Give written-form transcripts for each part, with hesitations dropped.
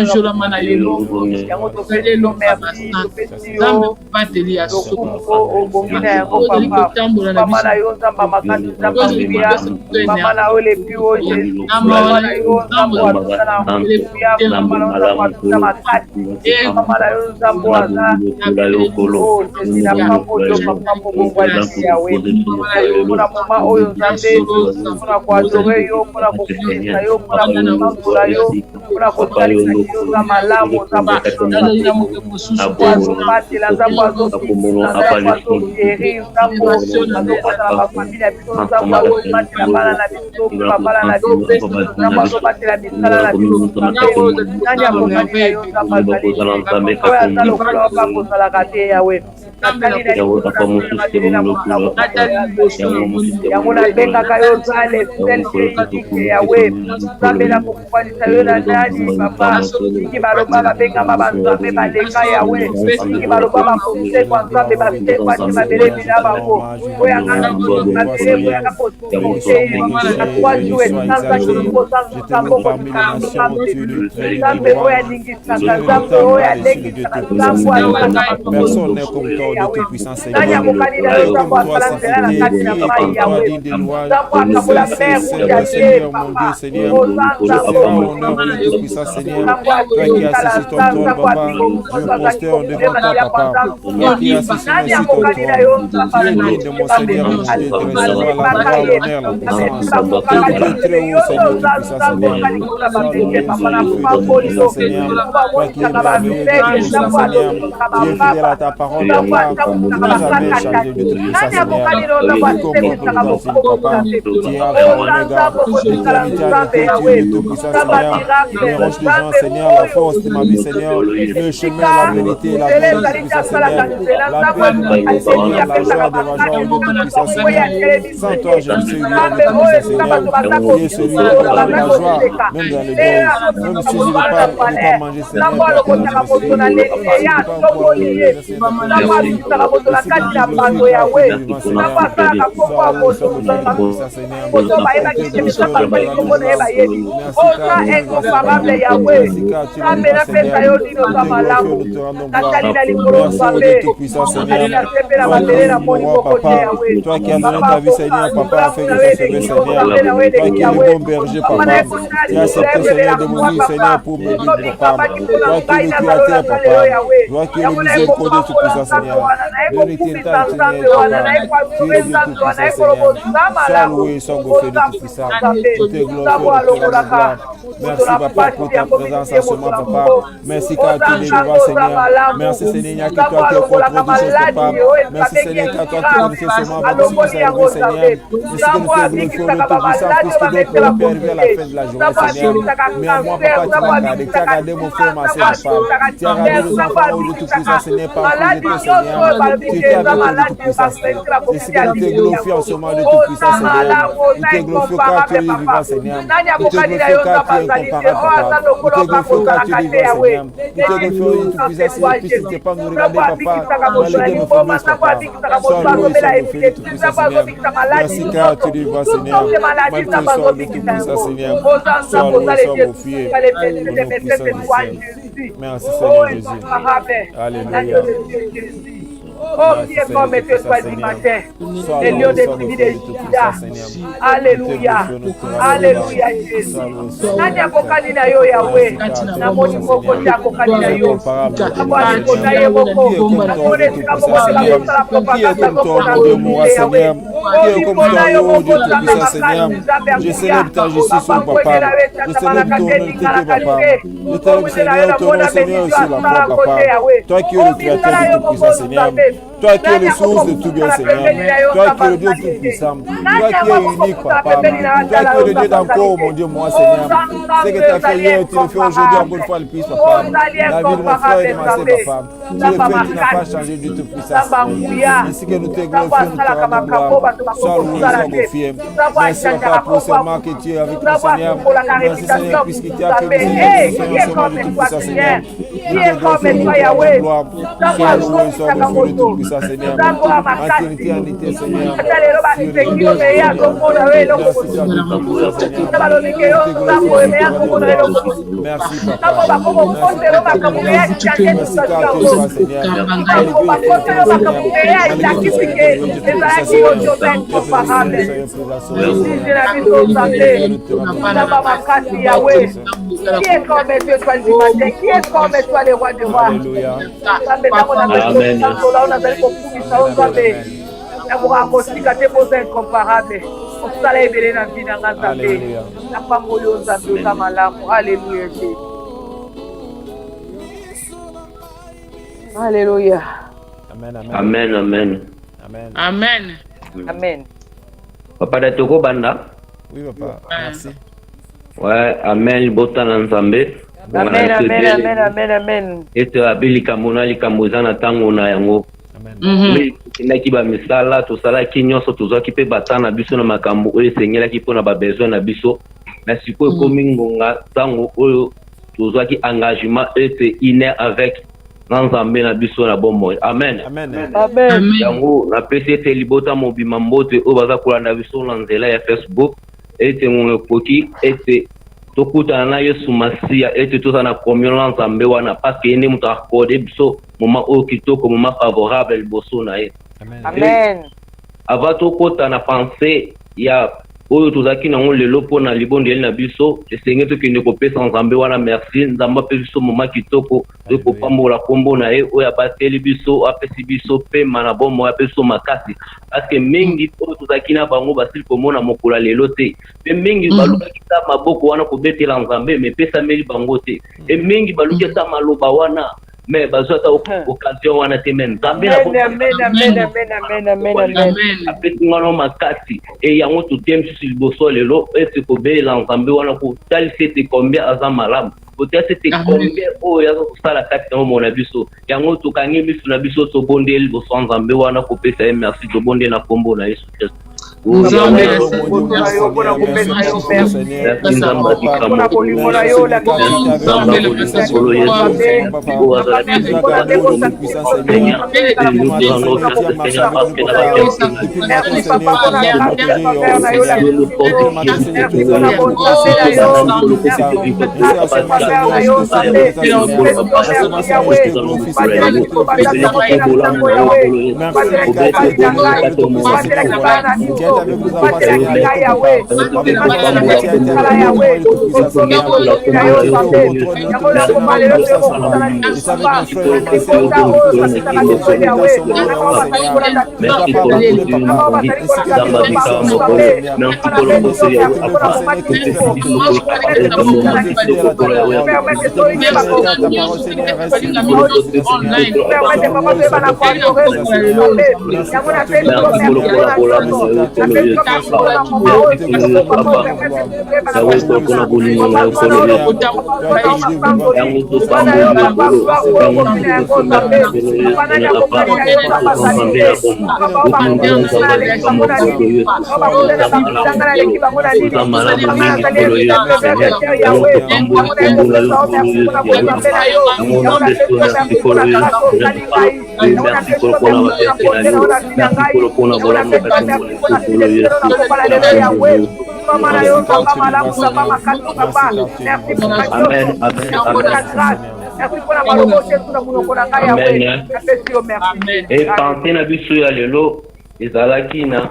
Jola mana yo kale lo merci zambe bateli ya so o bongina yango papa mama na yo nzamba makasi nzamba libia mama na yo lepi o Jésus mama na yo nzamba watusa na libia mama na yo nzamba watusa makasi mama na yo nzamba waza o Jésus na pambo yo papa mbongwa lisi yawe mpona mama oyo nzambe mpona kuadore yo mpona kokutisa yo mpona kotambola yo mpona kotalisa yo za malamu nzamba azobatela nzambo azokitisa nzambo azokeri nzambo azokotala bafamili ya biso nzambo azobatela bana na biso babala na biso nzambo azobatela misala na biso nani akokani ya yo nzambo azali oyo aza lokola wapa kozalaka te yawe yango nabengaka yo zale selfike yawe nzambe na kokufanisa yo na nani papa iki baloba babengama banzambe baleka yawe iki baloba bakosekwa nzambe basekwa te babelemi na bango oyanga babele oyanga posite akwaju esanza kikosanza mboko nzambe oyo alingisaka nzambe oyo alengisaka nzambe personne n'est comme toi de toute puissance Seigneur. Comme toi Seigneur mon Dieu Seigneur. Je te rends honneur de toute puissance Seigneur. Toi qui as assis sur ton trône papa, je me prosterne devant toi papa. Toi qui as assis sur ton trône, tu es digne de mon Seigneur, je te recevoir la gloire, l'honneur, la puissance. Tu es très haut Seigneur de toute puissance Seigneur. Toi qui es merveilleux de toute puissance Seigneur. Tu es fidèle à ta parole papa. Nous avons changé de toute puissance Seigneur. Et nous comprenons papa. Tu es Alpha Omega, l'éternité avec toi, tu es de toute puissance Seigneur. Les roches de gens Seigneur, la force de ma vie Seigneur. Le chemin, la vérité, la vie de toute puissance Seigneur. La paix de ma vie Seigneur, la joie de ma joie de toute puissance Seigneur. Sans toi je ne suis rien de toute Seigneur. Tu es celui qui donne la joie, même dans le deuil. Même si je ne peux pas manger Seigneur. Toi qui as donné ta vie Seigneur, papa, afin de te sauver Seigneur. Toi qui es le bon berger papa, tu as accepté Seigneur de mourir Seigneur pour me vivre papa. Toi qui es le créateur papa, toi qui es le miséricordieux de tout puissant Seigneur. Vérité ta Seigneur, tu es de tout puissant Seigneur. Sois loué, sois gonflé de tout puissant. Tout est glorifié. Merci papa pour ta présence en ce moment papa. Merci car tu es devant Seigneur. Merci Seigneur, il n'y a que toi qui es contre toutes choses papa. Merci Seigneur car toi qui es ce moment pour ce qui s'est arrivé Seigneur. Merci que nous te glorifions de tout puissant puisque d'autres vont arriver à la fin de la journée Seigneur. Mais à moi papa tu m'as gardé, tu as gardé mon frère, ma soeur papa. Tu as gardé nos enfants de tout puissant Seigneur par le de Seigneur. Tu étais avec nous de tout puissant Seigneur. Merci que nous te glorifions en ce moment de tout puissant Seigneur. Nous te glorifions car tu es vivant Seigneur. Nous te glorifions car tu es incomparable papa. Nous te glorifions car tu es vivant Seigneur. Nous te glorifions de tout puissant Seigneur. Puisque tu n'es pas nous regarder papa. Dans les deux nos faiblesses papa. Sois loué, sois gonflé de tout puissant Seigneur. Merci car tu es vivant Seigneur. Malgré le sort de tout puissant Seigneur. Sois loué, sois gonflé. Merci Seigneur Jésus. Alléluia. Oh, qui est comme et toi du matin, les lions des tribus de Juda. Alléluia. Alléluia, Jésus. Nani akokani na yo Yahweh. Na moni moko ya akokani na yo. Abali kota ye moko. Na moni kamo kota la propaganda moko na yo Seigneur. Qui est comme toi, oh Dieu Tout-Puissant Seigneur. Je célèbre ta justice, oh papa. Je célèbre ton honnêteté, papa. Je célèbre Seigneur ton nom, Seigneur, aussi la foi, papa. Toi qui es le créateur de Tout-Puissant Seigneur. Toi qui es le source de tout bien, Seigneur. Toi qui es le Dieu tout-puissant. Toi qui es unique, papa. Toi qui es le Dieu d'encore, mon Dieu, moi, Seigneur. Ce que tu as fait hier, tu le fais aujourd'hui, encore une fois, le plus, papa. La vie de mon frère et de ma sœur, papa. Tu le fais, tu n'as pas changé du tout puissant. Ainsi que nous te glorifions, nous te rendons gloire. Sois loué, sois glorifié. Merci papa pour seulement que tu es avec nous Seigneur. Merci Seigneur puisqu'il t'a fait nous sommes du tout puissant Seigneur. Nous te glorifions, nous te rendons gloire. Sois loué, sois glorifié du tout puissant Seigneur. Éternité en été Seigneur. Merci papa. Qui est comme toi du matin? Qui est comme toi le roi de roi? Alléluia. Amen, amen. Amen. Amen. Papa Datoko Banda. Oui, papa. Merci. Ouais, amen. Botan Nzambe. Amen, amen, amen, amen, amen. Et abeli kamona li kamozana tango na yango. Amen. Naki ba misala to sala kinyoso to zoki pe batana biso na makambo oyo sengela ki pona ba besoin na biso. Na siko komi ngonga tango oyo to zoki engagement et inner avec Nzambe na biso na bombo. Amen. Amen. Amen. Yango na PCT libota mobima mbote o baza kolanda biso na nzela ya Facebook ete ngwe koki ete tokuta na Yesu Masia ete toza na communion Nzambe wana parce que ene muta akode biso moment o kitoko moment favorable liboso na ye. Amen. Avant tokota na pensée ya oyo tozaki nango lelo pona libondeli na biso esenge tokende kopesa Nzambe wana merci Nzambe pe biso moment kitoko ekopambola kombo na ye oyo abateli biso apesi biso pe mana bomo apeso makasi parce que mingi oyo tozaki na bango basili komona mokolo lelo te pe mingi balukaki ta maboko wana kobetela Nzambe me pesa meli bango te e mingi balukaki ta maloba wana mais bazota occasion wana te men Nzambe na Amen, amen, amen, amen, amen, amen. apesi ngano makasi e yango tutem sur liboso lelo ete kobela Nzambe wana kotalisa ete combien aza malamu kotalisa ete combien oyo aza kosala kati na mona biso yango tokangi biso na biso tobondeli liboso Nzambe wana kopesa ye merci tobondeli na kombo na Yesu Kristo. Et pensez na biso ya lelo ezalaki na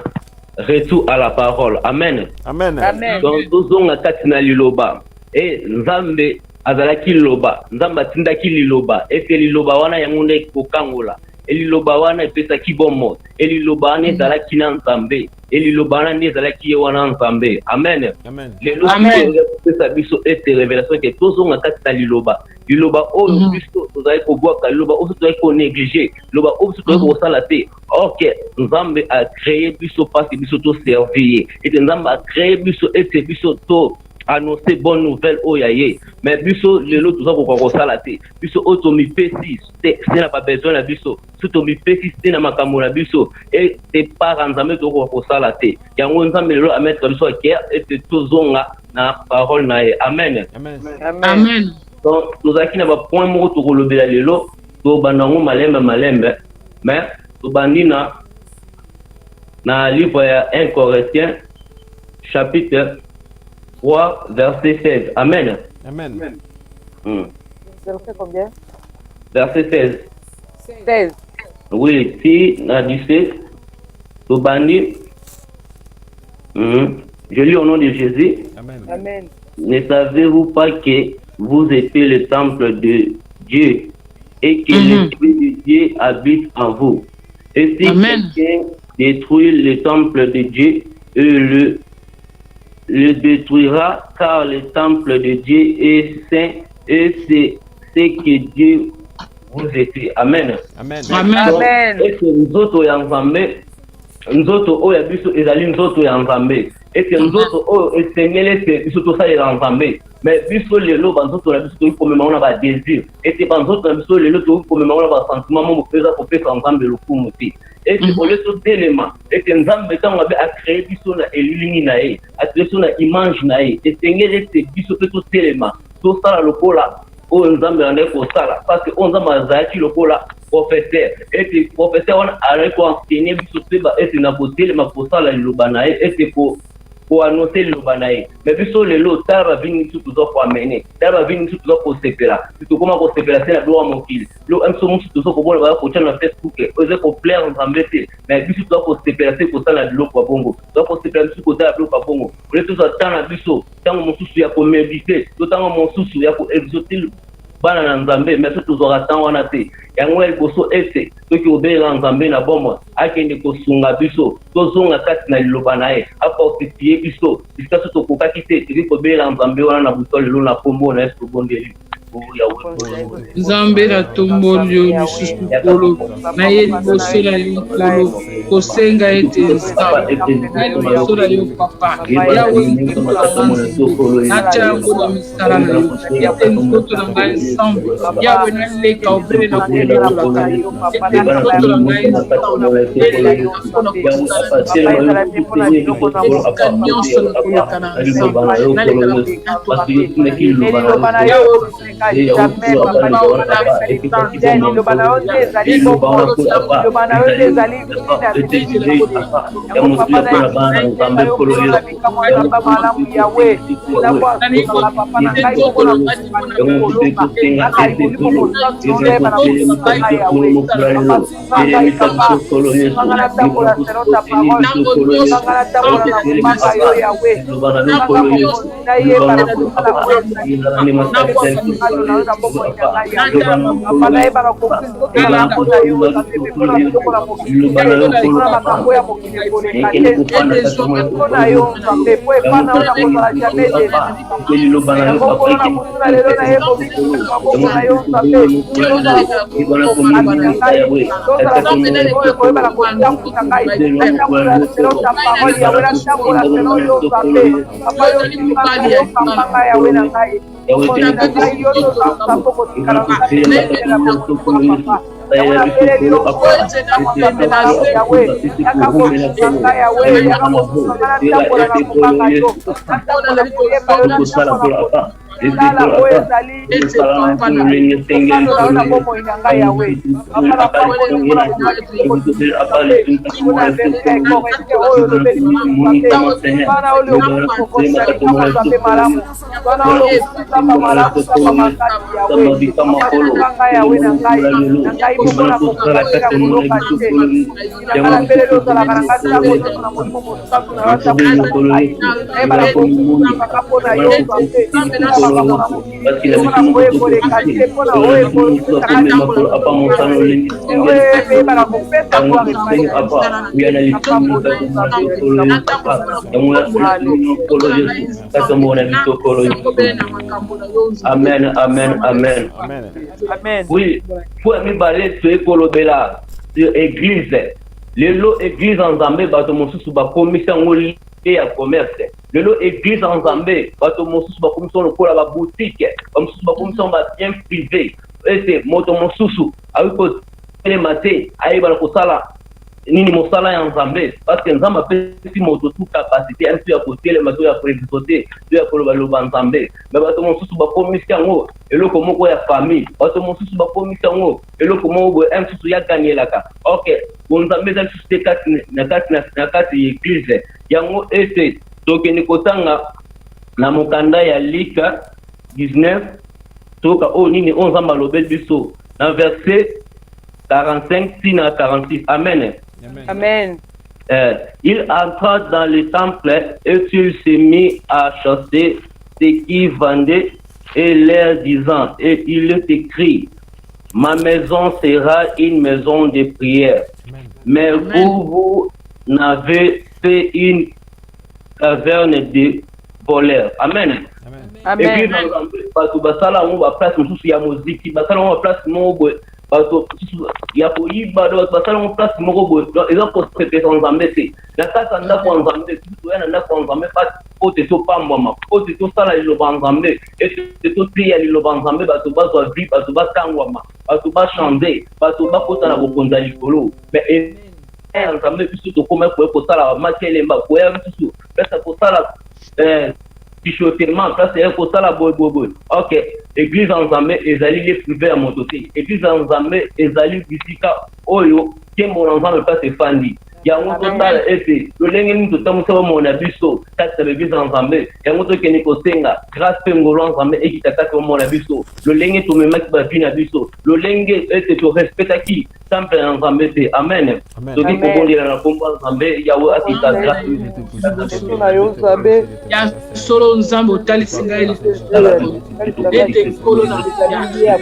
retour à la parole. Amen. Amen. Donc tozonga kati na liloba e Nzambe azalaki liloba Nzambe atindaki liloba efe liloba wana yango nde kokangola eliloba wana epesaki bomo eliloba wana ezalaki na Nzambe eliloba wana nde ezalaki ye wana Nzambe. Amen. Lelo epesa biso ete révélation ke tozonga kati na liloba oyo biso tozali kobwaka liloba oyo tozali konéglige liloba oyo tozali kosala te ok Nzambe a créé biso parce biso to servir ete Nzambe a créé biso ete biso to annoncer bonne nouvelle au yaye mais biso lelo tout ça ko sala te biso otomi pesi c'est n'a pas besoin na biso sotomi pesi c'est na makambo na biso et te pas nzambe to ko sala te yango nzambe lelo amettre biso ke et tozonga na parole na ye amen amen donc tozaki na ba point moko to kolobela lelo to banango malembe mais to bandina na livre ya 1 Corinthiens chapitre 3 verset 16 amen Verset combien? Verset 16. Oui, si na 17 to bandi je lis au nom de Jésus. Amen. Ne savez-vous pas que vous êtes le temple de Dieu et que l'Esprit de Dieu habite en vous? Et si quelqu'un détruit le temple de Dieu, le détruira, car le temple de Dieu est saint et c'est ce que Dieu vous êtes. Amen. Et que nous autres, nous autres, oh, yabiso, ezali nous autres, yanzambe. Et que nous autres, oh, Seigneur, c'est surtout ça, yanzambe. Mais biso lelo, banzoto, la biso, il faut même avoir un désir. Et que banzoto, la biso lelo, il faut même avoir un sentiment, mon frère, pour faire ensemble le coup, mouti. Et que pour les autres éléments, et que nous avons créé biso na elulini nae, à créer son image nae. Et Seigneur, c'est biso tout élément. Tout ça, le cola. Oh, nous avons parce que on a zaki le cola professeur et que professeur on a enseigné biso ba et na botel ma posala le banae et que pour annoncer le banae mais biso le lot tara vini tout pour amener tara vini tout pour separa tout comment pour separa c'est la loi mon fils lo am so musu tout pour ba ko tana Facebook oser pour plaire en zambete mais biso tout pour separa c'est pour ça la loi kwa bongo donc pour separa biso ko ta loi kwa bongo pour tout ça tana biso tango mon susu ya ko méditer tout tango mon susu ya ko exaucer bana na nzambe mais surtout tozora temps wana te yango el boso ete toki obela nzambe na bomba akende kosunga biso tozonga kati na liloba na ye afortifie biso jusqu'à ce tokokaki te toki kobela nzambe wana na buto lelo na kombo na yesu bondeli nzambe na tombolio lisusu kolo na ye liboso na yo kolo kosenga ete nzambe na liboso na yo papa yawe natya yango na misala na yo ete nzoto na ngai nsambe yawe naleka obele na kolotolaka ete nzoto na ngai eleka mpona kosala esika nyonso na koleka na nsambe naleka na kolotolaka yawe Amen, amen, amen. Amen. Oui, pour me parler de l'église. Les lots église en Zambé, bah, mon sous ba commission et ya commerce. Lelo église en Zambé, bato mosusu ba commission lokola ba boutique, ba mosusu ba commission ba bien privé. Et moto mosusu ayiko télématé ayeba ko sala nini mosala ya Nzambe parce que Nzambe apesi moto tout capacité ainsi ya côté le mato ya prévisoté ya koloba loba Nzambe mais bato mosusu ba komisi yango eloko moko ya famille bato mosusu ba komisi yango eloko moko un susu ya ganyelaka. OK Nzambe za susu na kati église yango ete tokeni kotanga na mokanda ya Lika 19 toka nini Nzambe lobe biso na verset 45 à 46. Amen. Amen. Il entra dans le temple et il s'est mis à chasser ceux qui vendaient et leur disant, et il est écrit, ma maison sera une maison de prière. Mais vous n'avez fait une caverne de voleurs. Amen. Amen. Et puis, parce que basala on va place ya musique, basala on va place mo bato ya koyiba do basala on place moko bo exemple ko se en Zambé c'est la kata nda ko Nzambe tout ya nda ko Nzambe pas o te to pambwa o te to sala lo Nzambe et te to priya lo Nzambe bato ba so vivre bato ba kangwa bato ba chanter bato ba kota na bokonza likolo mais Nzambe biso to koma ko sala makelemba ko ya biso pesa ko sala pichotement place ya ko sala boy. OK église en Zambé ezali les privés à mototé église en Zambé ezali bisika oyo kembo na Nzambe pas efandi yango totala ete lolenge ni totamusa mona biso kati ya église en Zambé yango tokeni kosenga grâce pe ngolo Nzambe ekita kati ya mona biso lolenge tomemaki bapina biso lolenge ete to respectaki temple en Zambé te. Amen. Toki kobondela na komba Nzambe yawe akita grâce na yo Nzambe ya solo Nzambe otalisi ngai ete kolo na ya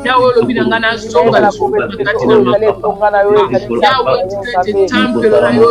yawe lobi na ngana songa na kati na makamba yawe ete temple na yo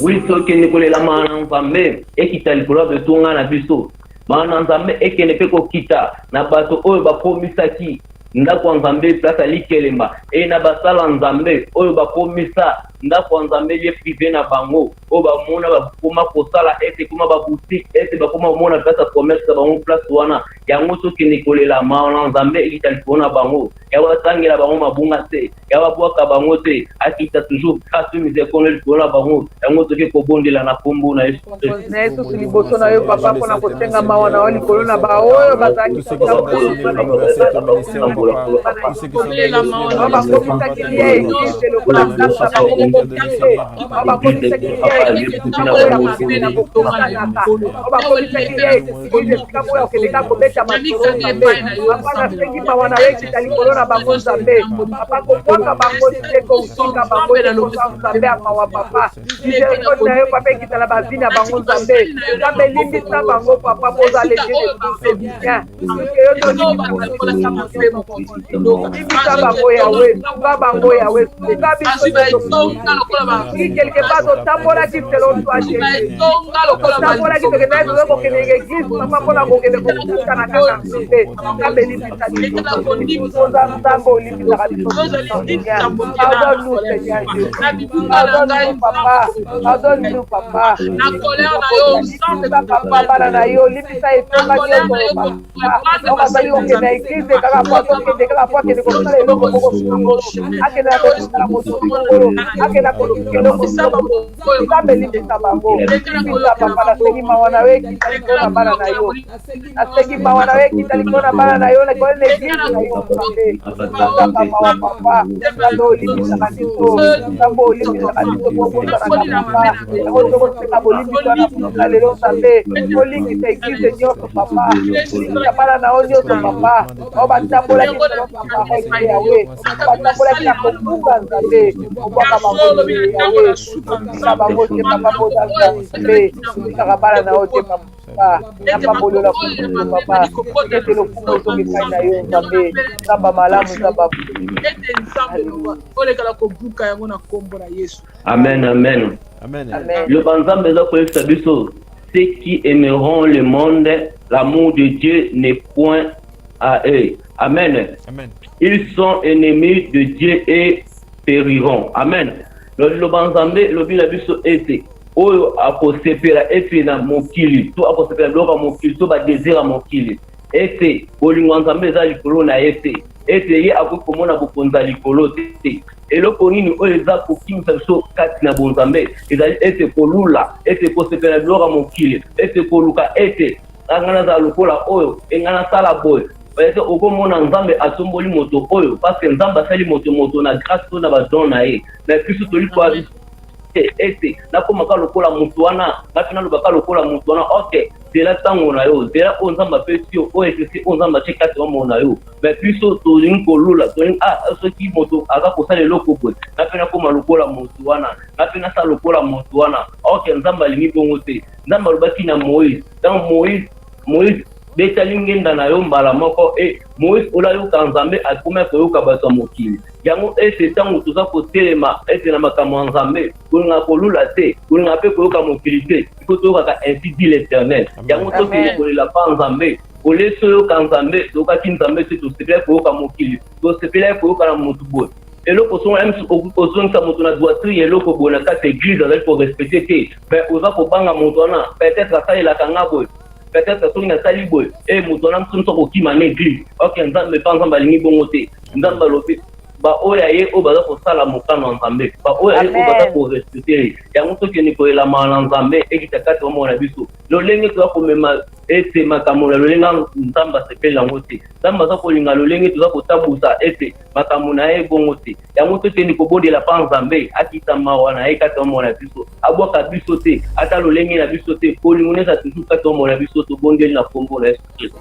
Oui, ce que nous connaissons la Nzambe et qui t'a le pouvoir de tout na biso. Mana Nzambe et qui ne peut ko kita na bato oyo ba komisaki ndako Nzambe place ali kelemba et na basala Nzambe oyo ba komisa ndako Nzambe ye privé na bango oyo ba mona ba koma ko sala ete kuma ba boutique ete ba koma mona place commerce ba mon place wana yango soki nikolela maona nzambe ekita likolo na bango ya watangela bango mabunga te ya wabwaka bango te akita toujours grâce miséricorde likolo na bango yango soki kobondela na kombo na Yesu na Yesu liboso na yo papa mpona kosenga mawa na yo likolo na baoyo bazalaki bakomisaki lie eglise lokola bakomisaki lie na bokosanaka bakomisaki lie eglise esika moya okendeka kobeta masolo nzambe papa nasengi mawa na yo ekita likolo na bango nzambe papa kobwaka bango te kosinga bango ekosa nzambe ya mawa papa miséricorde na yo papa ekita na bavi na bango nzambe nzambe limbisa bango papa boza leje de bien limbisa bango yawe sunga bango yawe sunga biso quelque part otambolaki selon toi Jésus otambolaki tokendaki tozo kokende église papa mpona kokende kokutana kaka nzambe nzambe limbisa biso oza nzambe olimbisaka biso pardonne-nous Seigneur Jésus pardonne-nous papa pardonne-nous papa papa na yo limbisa etonga nyonso okazali kokende église kaka po tokende kaka po akende kosala eloko moko songolo akende na kosala moto songolo akende kokende eloko songolo nzambe limbisa bango limbisa papa nasengi mawa na yo ekita likolo na bana na yo nasengi mawa na yo ekita likolo na bana na yo likolo na église na yo nzambe nzamba mawa papa nzambe olimbisaka biso nzambe olimbisaka biso bobosana papa yango tokoseka bolimbisa na kusala lelo nzambe olingisa église nyonso papa limbisa bana na yo nyonso papa o batambolaki selo papa eke yawe batambolaki na kobuka nzambe kobwaka bango yawe obika bango te papa boza nzambe obikaka bana na yo te papa nzamba bolola kutu papa ete lokumu ezomikai na yo nzambe nzamba malamu nzamba amen amen le banzambe eza koyebisa biso ceux qui aimeront le monde l'amour de Dieu n'est point à eux. Amen. Amen. Ils sont ennemis de Dieu et périront. Amen. Le banzambe le bila biso ete oyo akosepela ete na mokili to akosepela bloka mokili to ba désir mokili ete olingo nzambe eza likolo na ete ye akokomona bokonza likolo te eloko nini oyo eza kokimisa biso kati na bonzambe ezali ete kolula ete kosepela bloka mokili ete koluka ete angana za lokola oyo engana sala boy ete okomona nzambe atomboli moto oyo parce que nzambe asali moto na grâce to na badon na ye na biso tolikwa ete nakomaka lokola moto wana napena lobaka lokola moto wana ok zela ntango na yo zela oyo nzambe apesi yo oyo esesi oyo nzambe atie kati wamo na yo mais biso tolingi kolula tolingi soki moto aza kosala eloko boye napena koma lokola moto wana napena sala lokola moto wana ok nzambe alingi bongo te nzambe alobaki na Moïse ntango Moïse betali ngenda na yo mbala moko Moïse olayoka nzambe akoma koyoka bato ya mokili yango ete ntango toza kotelema ete na makambo ya nzambe kolinga kolula te kolinga mpe koyoka mokili te iko toyokaka ainsi dit l'Éternel yango tokende kolela pa nzambe olesi oyoka nzambe tokaki nzambe te tosepelaki koyoka mokili tosepelaki koyoka na motu boye eloko ozongisa moto na doitrie eloko boye na kati église azali korespecte te mais oza kobanga moto wana peut-être asalelaka nga boye peut-être soki nasali boye moto wana mosu okokima na église ok nzambe mpa nzambe alingi bongo te nzambe alobi baoyo ye oyo baza kosala mokano ya nzambe baoyo ye oyo baza korespecte yango tokende koyelama na nzambe ekita kati omona biso lolenge toza komema ete makambo na lolenge nzambe asepeli yango te nzambe aza kolinga lolenge toza kotabusa ete makambo na ye bongo te yango tokende kobondela mpa nzambe akita mawa na ye kati omona biso abwaka biso te ata lolenge na biso te kolingo neza toujours kati omona biso tobondeli na kombo na Yesu Kristo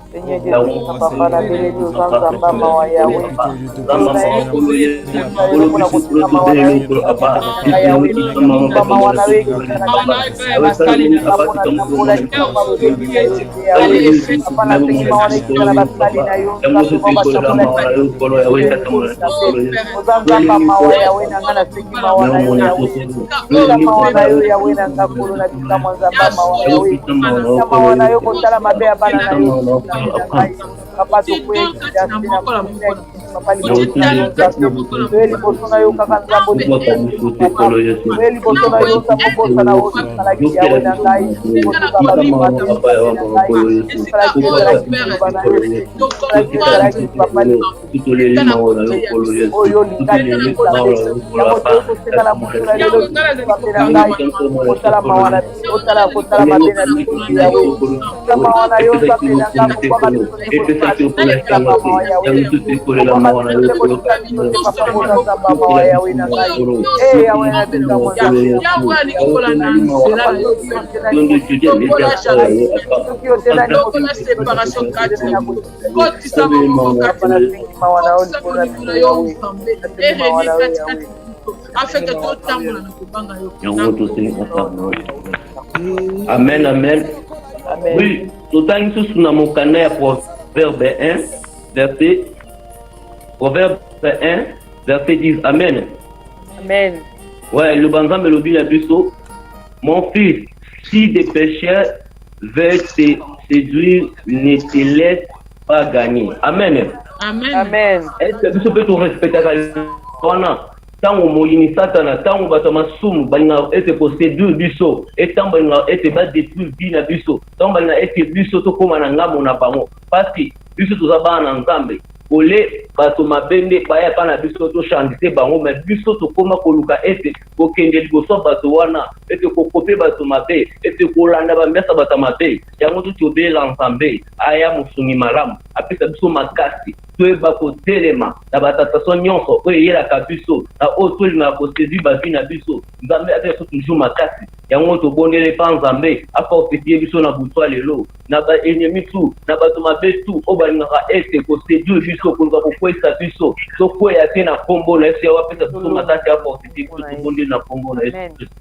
Amen, amen. Oui, total nous sommes dans mon canal Proverbe 1, verset 1, verset 10. Amen. Amen. Ouais, le banzam et le bien busso. Mon fils, si des pécheurs veulent te séduire, ne te laisse pas gagner. Amen. Amen. Amen. Est-ce que tu peux te respecter tango moyini satana tango batama sumu balinga ete posséder biso et tango balinga ete ba détruire bina biso tango balinga ete biso to koma na ngamo na bango parce que biso toza bana na nzambe ole bato mabende baya pana biso to chandite bango mais biso to koma koluka ete kokende liboso bato wana ete kokope bato mabe ete kolanda bamesa bato mabe yango to tobela nzambe aya musungi malamu apesa biso makasi toyeba kotelema na batataso nyonso oyo eyelaka biso na oyo tolinga koséduire bavi na biso nzambe apeso toujours makasi yango tobondele mpa nzambe afortifie biso na butu lelo na baennemi tu na bato mabe tu oyo balingaka ete koséduire biso koluka kokwesa biso tokweya te na nkombo na yesu yawo apesa biso makasi afortifie biso tobondele na nkombo na yesu kristo.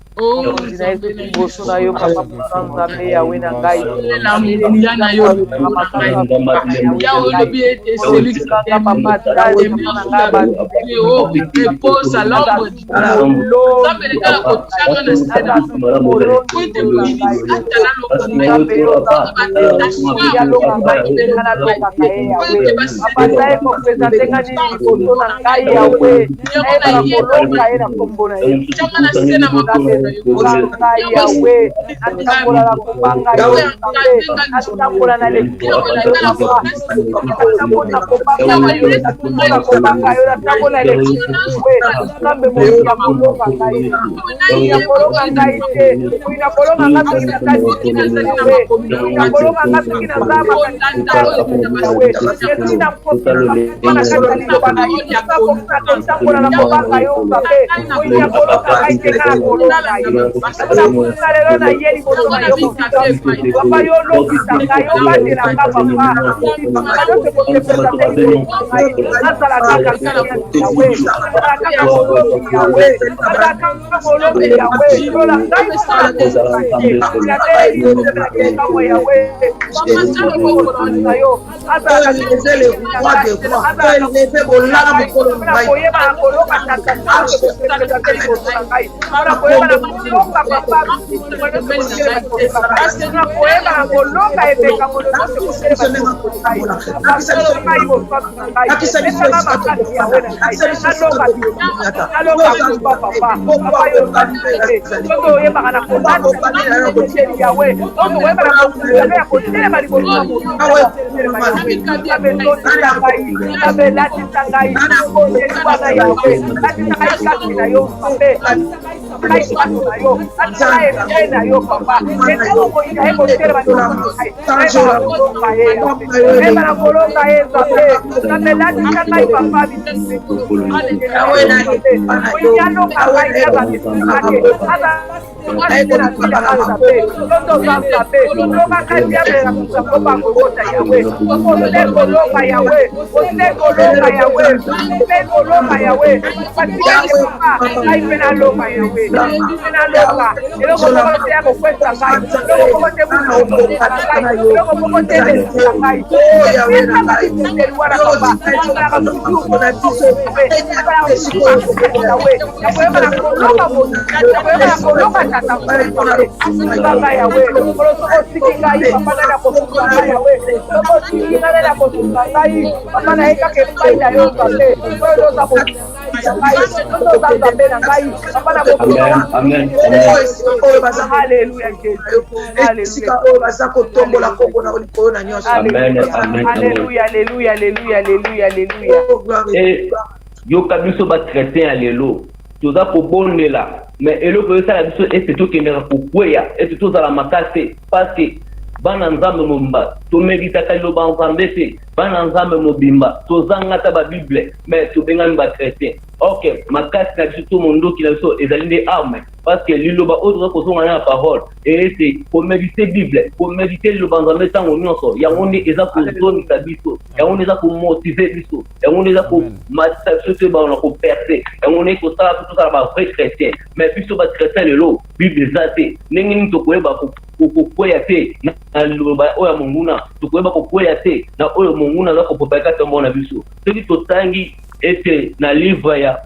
Yo kabiso ba chrétien alelo toza ko bonela mais elo ko ça la biso et c'est tout qui ne rakuya et tout ça la makase parce que bana nzambe momba to medita kalo ba nzambe te bana nzambe mobimba to zanga ta ba bible mais to benga ba chrétien ok makase na biso tout mondo qui la biso ezali des armes parce que liloba autre ko zonga na parole et c'est pour méditer bible pour méditer le banzambe tango nyonso ya ngoni eza ko zoni ka biso ya ngoni eza ko motiver biso ya ngoni eza ko mata sote ba on ko percer ya ngoni ko ça tout ça ba vrai chrétien mais biso ba chrétien lelo bible zate nengini to ko eba ko kokwea te na liloba oyo monguna to ko eba ko kwea te na oyo monguna za ko popeka tombo na biso soki to tangi ete na livre ya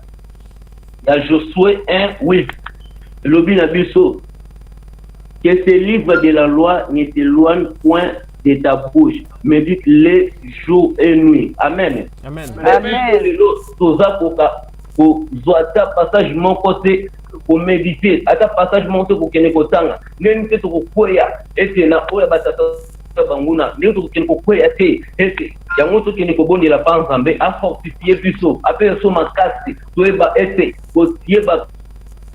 Josué 1:8 lobi na biso que ce livre de la loi ne s'éloigne point de ta bouche, médite-les jour et nuit. Amen. Amen. Amen. Toza pour zoata passage mon côté pour méditer, ata passage mon côté pour kene kotanga. Neni te to koya ete na oya batata banguna, neni to kene koya te ete ya moto kene ko bondi la panzambe a fortifier biso, apé so makasi, to eba ete ko tieba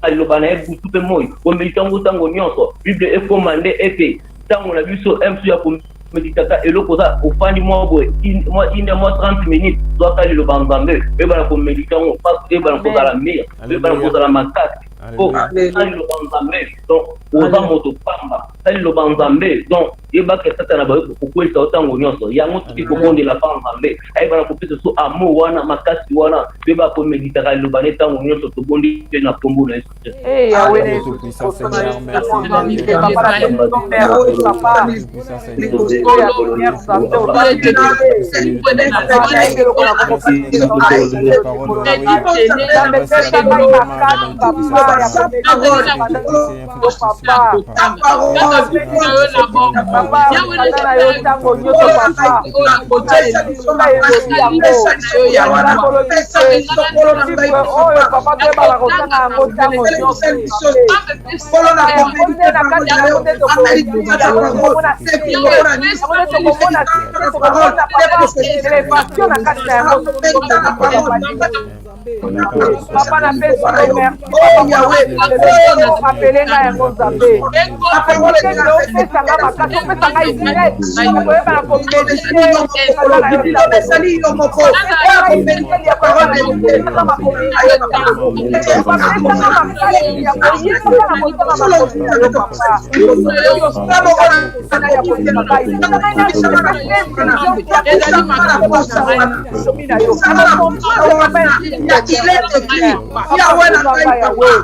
alobana e butu pe moy ko meditango tango nyonso bible e commandé ete tango na biso emsu ya ko meditaka eloko za ofandi mo boy moi 30 minutes doit aller le banzambe e bana ko meditango parce que bana ko la meilleure e bana ko la makasi oh ali lo banzambe donc oza moto pamba ali lo banzambe donc e ba ke tata na ba ko kwesa tango nyonso ya moto ki ko bondi la banzambe ai bana ko pesa so amour wana makasi wana e ba ko meditaka lo bana tango nyonso to bondi na kombo na eh yawe puissant Seigneur, merci Papa na pesa merci appeler na Mozambe pesa nga makasi pesa nga Israël koyeba na il est écrit Yahweh na Yahweh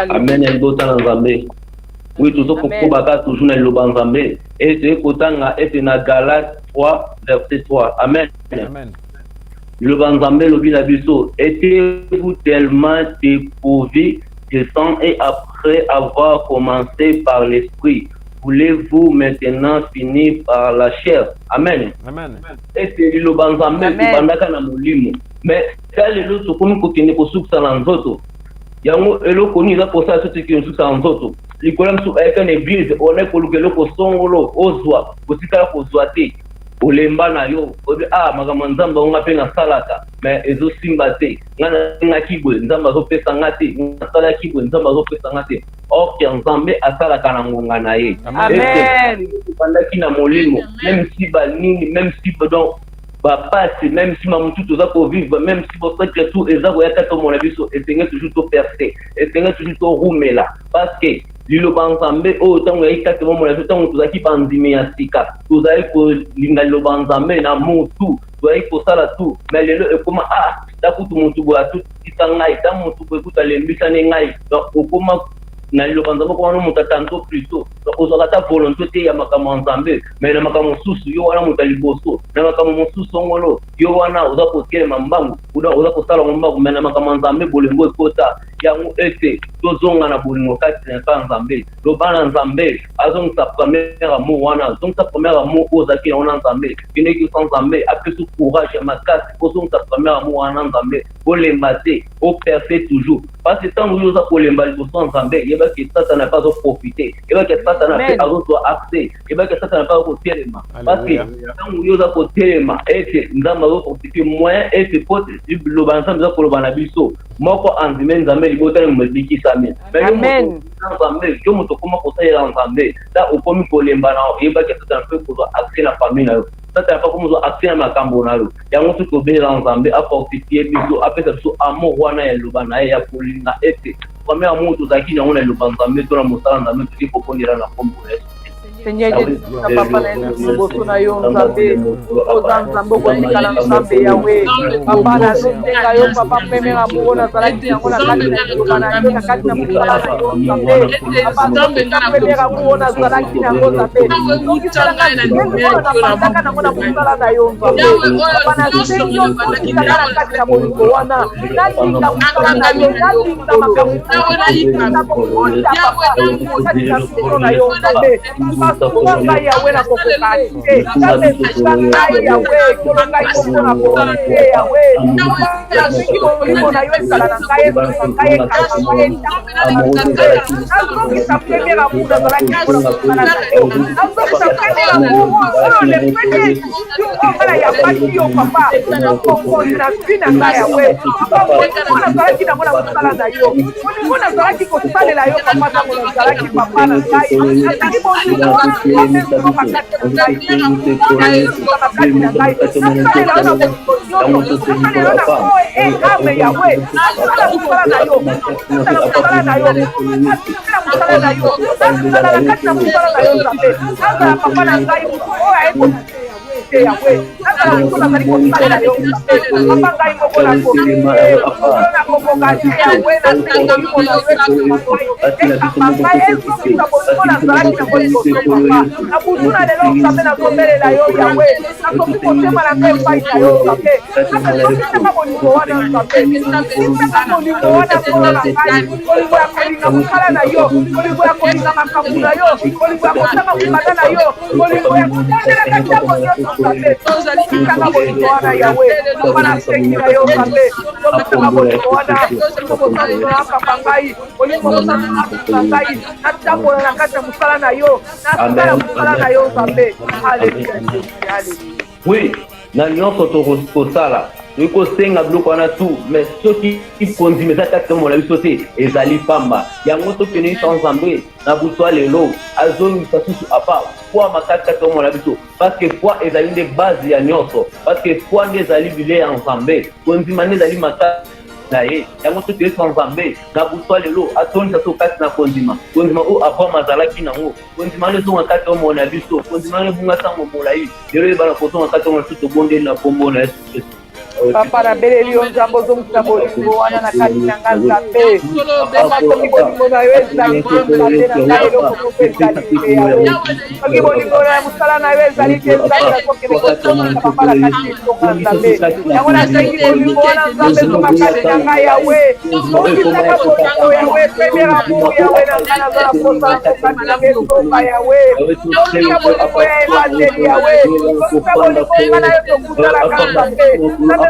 Amen. Oui, tout ça pour toujours dans le banzambe. Et c'est kotanga et na Galates 3 verset 3. Amen. Amen. Le banzambe le biso, étiez-vous tellement dépourvus du sang et après avoir commencé par l'esprit, voulez-vous maintenant finir par la chair? Amen. Amen. Et c'est le banzambe qui bandaka na molimo. Mais ça les autres comme ko kende ko suksa na nzoto. Yango eloko ni za posa sote ki suksa na nzoto. Likola msu eka na église on est ko lukelo ko songolo ozwa ko sikala ko zwate. Olemba na yo obi makambo nzamba onga pe na salaka mais ezo simba te ngana kibwe nzamba zo pesa ngate sala kibwe nzamba zo pesa ngate ok nzambe asalaka na ngonga na ye. Amen. Bandaki na molimo même si ba nini même si donc ba passe même si mamutu toza ko vivre même si bo sacré tout ezako ya kato mon abiso etenga toujours to percer etenga toujours to rumela parce que lilo banzambe tango yikate mo la tango tozaki bandimi ya sika tozali ko linga lilo banzambe na mutu tozali ko sala tout mais lelo ekoma takutu mutu bo atu titangai ta mutu ko ekuta lembisa ne ngai donc okoma na lilo banzambe ko wana mutu tanto plutôt donc ozaka ta volonté ya makambo nzambe mais na makambo susu yo wana mutu liboso na makambo susu ngolo yo wana oza ko kelema mbangu oza ko sala mbangu mais na makambo nzambe bolengo ekota yango ete tozonga na bolingo kati na nzambe lobana nzambe azongisa premier amour wana azongisa premier amour ozaki na wana nzambe kineki sans nzambe apesu courage makasi ozongisa premier amour wana nzambe bolemba te opercer toujours parce que tant que oza kolemba liboso nzambe yebaki satana pas profiter yebaki satana pe azozwa accès yebaki satana pas kotelema parce que tant que oza kotelema ete nzambe azoprofiter moyen ete pote lobana nzambe za koloba na biso moko anzime nzambe libotani mobiki sami amen nzambe yo moto koma kosalela nzambe ta okomi kolemba na yebaki satana pe kozwa accès na famille na yo satana pa komozwa accès na makambo na yo yango soki kobela nzambe afortifie biso apesa biso amour wana ya loba na ye ya kolinga ete premier amour tozalaki nango na loba nzambe to na mosala nzambe toki kokondela na kombo na yesu. Seigneur Jésus, papa na liboso na yo nzambe oza nzambe okotikala nzambe yawe papa nazotenga yo papa premier amour nazalaki yango na kati na liloba na yo na kati na mosala na yo nzambe papa nazotenga premier amour nazalaki nango nzambe okisalanga ndenge oyo napandaka nango na mosala na yo nzambe papa nasengi yo otikala na kati na bolingo wana nalinga mosala na yo nalinga makambo nalinga kokolia papa okati na sino na yo nzambe Kolonga yawe na kokokate kolonga yawe kolonga ikokona kolonga yawe nasingi molimo na yo esala na ngai ngai nazongisa premier amour nazalaki kolonga na yo nazongisa premier amour oyo le premier ongala ya basi yo papa nakongozi na vi na ngai yawe papa molimo nazalaki nango na mosala na yo molimo nazalaki kosalela yo papa ntango nazalaki papa na ngai nazali molimo Abutuna lelo nzambe na kombelela yo yawe nakoki kotema na ngai epai na yo nzambe nakesokisaka bolingo wana nzambe isaka bolingo wana mpona na ngai bolingo ya kolinga mosala na yo bolingo ya kolinga makambo na yo bolingo ya kotanga mokanda na yo bolingo ya kotandelaka ntango nyonso nzambe isaka bolingo wana yawe papa nasengi na yo nzambe okisaka bolingo wana kokosalinoa papa ngai bolingo kosalinoa ngai natambola na kati ya mosala na yo nasala mosala na yo nzambe haleluya. Oui, na nyonso tokosala tokosenga biloko wana tu mais soki ikonzi meza kati ya mona biso te ezali pamba yango tokende sans nzambe na butu lelo azongisa susu apa foi makati kati ya mona biso parce que foi ezali nde base ya nyonso parce que foi nde ezali bile ya nzambe konzima nde ezali makati na ye yango soki sans nzambe na butu lelo atondisa so kati na konzima oyo abraham azalaki nango konzima nde ezonga kati ya mona biso konzima nde ebunga ntango molai lelo ebana kozonga kati ya mona biso tobondeli na kombo na yesu kristo. Papa na beleli onzambo zomukisa bolingo wana na kati na nzambe. Papa soki bolingo na yo ezali te nzambe na ngai eloko moko ezali te yawe. Soki bolingo na mosala na yo ezali te nzambe nazokende kotomisa papa na kati etonga nzambe. Yango nasengi bolingo wana nzambe zonga kati na ngai yawe. Sokisaka bolingo yawe premier amour yawe na ngai nazala kosala kokati na ngetonga yawe. Sokisa bolingo ya evangeli yawe. Sokisa bolingo nga na yo tokutalaka nzambe.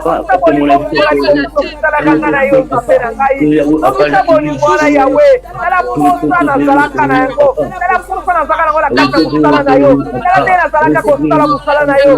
Sokisa bolingo nga na yo tokutalaka na yo nzambe na ngai. Sokisa bolingo wana yawe. Tala posa nazalaka na yango. Tala posa nazalaka nango na kati ya mosala na yo. Tala nde nazalaka kosala mosala na yo.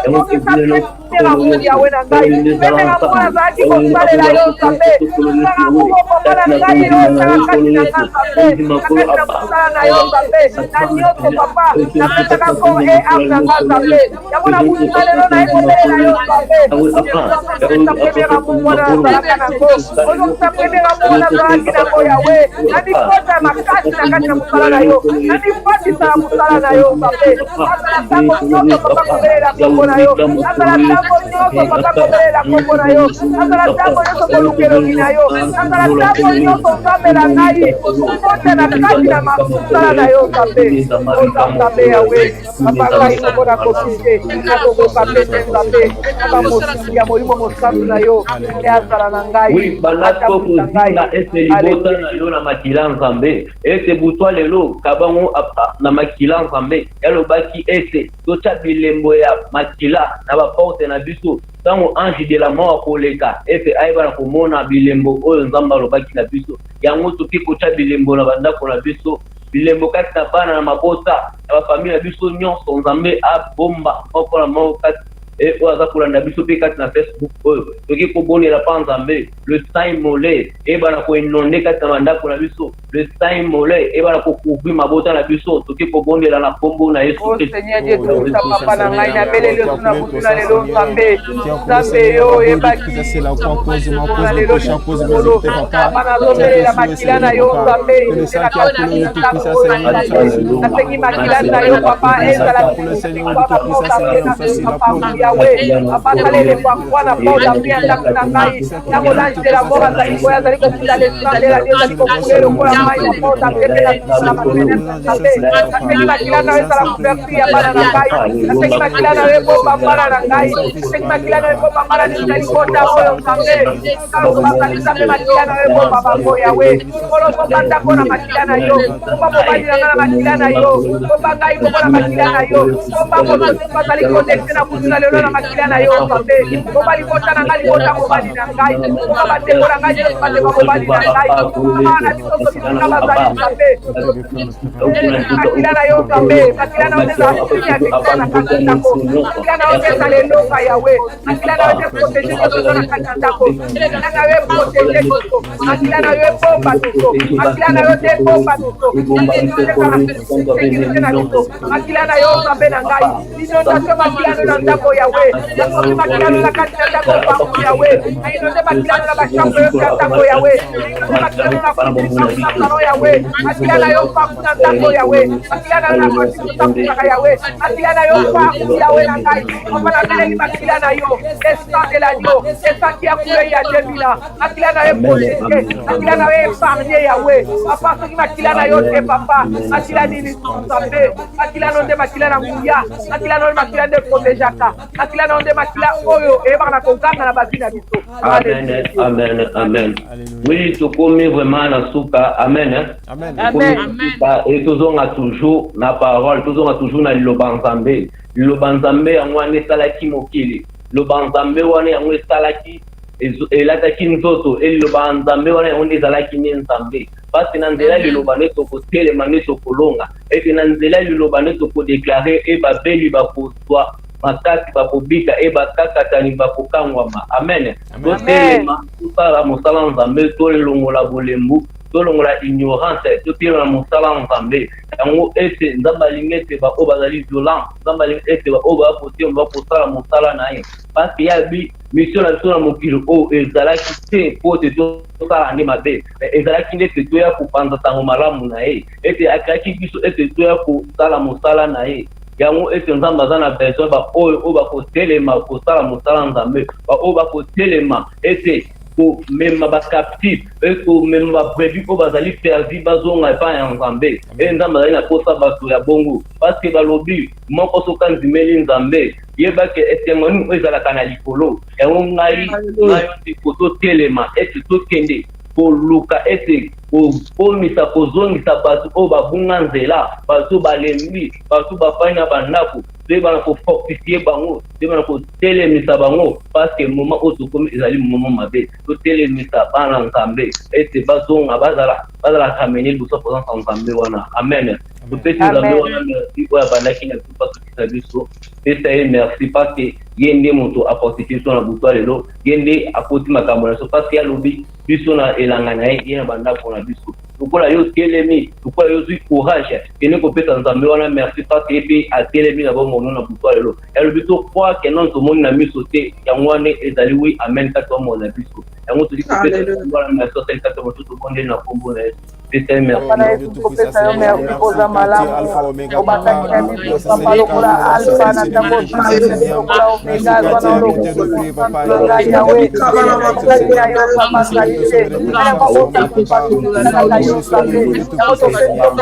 Sokisa premier amour yawe na ngai. Premier amour nazalaki kosalela yo nzambe. Sokisa amour papa na ngai yo ezala kati na nga nzambe. Na kati na mosala na yo nzambe. Na nyonso papa napesaka kor e ame na nga nzambe. Yango na busa lelo na ekotelela yo nzambe. Ozokisa premier amour wana nazalaka nango. Ozokisa premier amour wana nazalaki nango yawe. Nandikota makasi na kati na mosala na yo. Nandifatisa na mosala na yo nzambe. Nazala ntango nyonso papa kobelela kombo na yo. Nazala ntango nyonso papa kobelela kombo na yo. Nazala ntango nyonso kolukelongi na yo. Nazala ntango nyonso nzambe na ngai. Okote na kati na mosala na yo nzambe. Oza nzambe yawe. Papa ngai komona kosise. Nakokoka pete nzambe. Papa mosiki ya molimo mosantu na yo. Azala na ngai. Oui, banato kozina ese libota na yo na makila nzambe. Ese butwa lelo kabango na makila nzambe. Yalobaki ese tocha bilembo ya makila na baporte na biso. Tango ange de la mort koleka ese aiba na komona bilembo oyo nzamba alobaki na biso. Yango toki kocha bilembo na bandako na biso. Bilembo kati na bana na mabota na bafamile na biso nyonso nzambe abomba moko na moko kati et oza kolanda biso pe kati na Facebook toki kobonela pa nzambe le sang molé et bana ko inonde kati na bandako na biso le sang molé et bana ko couvrir mabota na biso toki kobonela na kombo na Yesu Christ. Seigneur Dieu tout ça papa na ngai na beleli na butuna lelo nzambe nzambe yo e baki c'est la cause ma cause le prochain cause de papa bana zobelela makila na yo nzambe nasengi makila na yo papa ezala Yahweh, apakalele kwa kwana pauda pia ndakuna ngai yango lanche la mora zali koya zali kokuta le sande la dio zali kokulero kwa mai na pauda pepe na matene sabe nasengi makila na wewe sala kuperti ya bana na ngai nasengi makila na wewe bomba bana na ngai nasengi makila na wewe bomba bana ni zali kota oyo sambe kalo bakali sabe makila na wewe bomba bango Yahweh kolo sobanda kona makila na yo bomba mobali na makila na yo bomba ngai bomba makila na yo bomba bomba zali connecte na kuzuna lelo na makila na yo nzambe mobali kota na ngai kota mobali na ngai koma bateko na ngai pate mobali na ngai koma na bisoso bisuna bazali nzambe makila na yo nzambe makila na yo za kunya kitana katako makila na yo za lelo ka yawe makila na yo protéger yo na katako makila na yo protéger yo makila na yo bomba tuko makila na yo te bomba tuko makila na yo nzambe na ngai inondation makila na ndako yawe nakomi makila na kati na ndako pangu yawe inonde makila na bashambo yo ndako yawe inonde makila na kumusana yawe makila na yo pangu na ndako yawe makila na kumusana yawe makila na yo pangu yawe na ngai opana mbele makila na yo estant de l'agneau estant qui a coulé ya debila makila na yo protégé makila na yo épargné yawe papa soki makila na yo te papa makila ni nzambe makila nonde makila na nguya makila nonde makila de protégeaka makila nonde makila oyo ebaka na kokanga na bazina biso. Amen, amen, amen. Oui, tokomi vraiment na suka, amen. Amen. Amen. Et tozonga toujours na parole, tozonga toujours na liloba nzambe. Liloba nzambe yango wana esalaki mokili. Liloba nzambe wana yango esalaki elataki nzoto liloba nzambe wana yango ezalaki ne nzambe. Parce na nzela liloba ne tokotelema ne tokolonga. Et na nzela liloba ne tokodéclarer e babeli bakozwa makati bakobika e bakakatani bakokangwama. Amen. Totelema tosala mosala nzambe tolongola bolembu tolongola ignorance totelema mosala nzambe yango ete nzambe alingi ete baoyo bazali violent nzambe alingi ete baoyo bapotiema bakosala mosala na ye parce que yabi mission na biso na mokili oyo ezalaki te mpo ete tosala nde mabe ezalaki nde ete toya kopanza ntango malamu na ye ete akaki biso ete toya kosala mosala na ye yango ete nzambe aza na besoin baoyo bakotelema kosala mosala nzambe baoyo bakotelema ete komema bacaptif komema babrebi oyo bazali perdi bazonga epai ya nzambe nzambe azali na posa bato ya bongo parceke balobi moko soki andimeli nzambe yebake etemoni oyo ezalaka na likolo yango ngai te kototelema ete tokende koluka ete komisa kozongisa bato oyo babunga nzela bato balembi bato bafai na bandako toyebana kofortifie bango toyebana kotelemisa bango parceke moma oyo tokomi ezali moma mabe totelemisa bana nzambe ete bazonga bazala ramene liboso présence ya nzambe wana amen topesi nzambe wana merci oyo abandaki na biso pasokisa biso pesa ye merci parceke ye nde moto afortifie biso na butu lelo ye nde akoti makambo na biso parceke alobi biso na elanga na ye na bandako na biso lokola yo telemi lokola yo zwi courage kende kopesa nzambe wana merci parceke mpe atelemi na bomono na butu lelo elobi tokroire ke non tomoni na miso te yango wana ezali wi amen kati omona biso yango toli kopesa wana merci osali kati moto tokonde na kombo na yesu pesa merci koza malamu obakaki biso papa lokola alpha na tango lokola omega zwana lokola yawe ya yo papa salite na babota papa yo sabe yango topesa na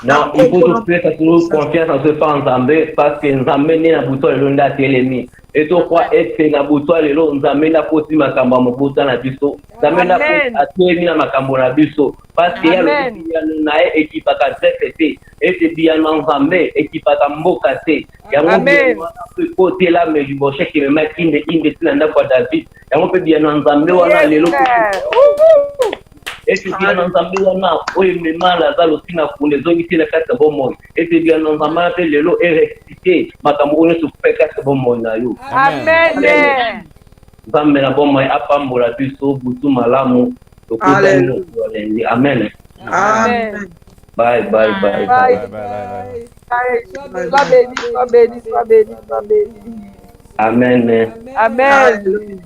non, il faut tout faire toujours confiance en ce faire ensemble parce que nous amène na buto lelo nda telemi et to kwa ete na buto lelo nous amène na koti makambo mobuta na biso zamena ko atemi na makambo na biso parce que ya na équipe ka tete et bien nzambe équipe ka mboka te yango côté là mais du boche qui me met inde tina kwa David yango pe bien nzambe wana lelo ete bien nzambe wana oyo memala za losinga kunde zongi tina kata bomo ete bien nzambe te lelo rectifier makambo ono su pe kata bomo na yo amen nzambe na bomo apambola biso butu malamu tokutani amen amen bye bye bye bye bye amen amen amen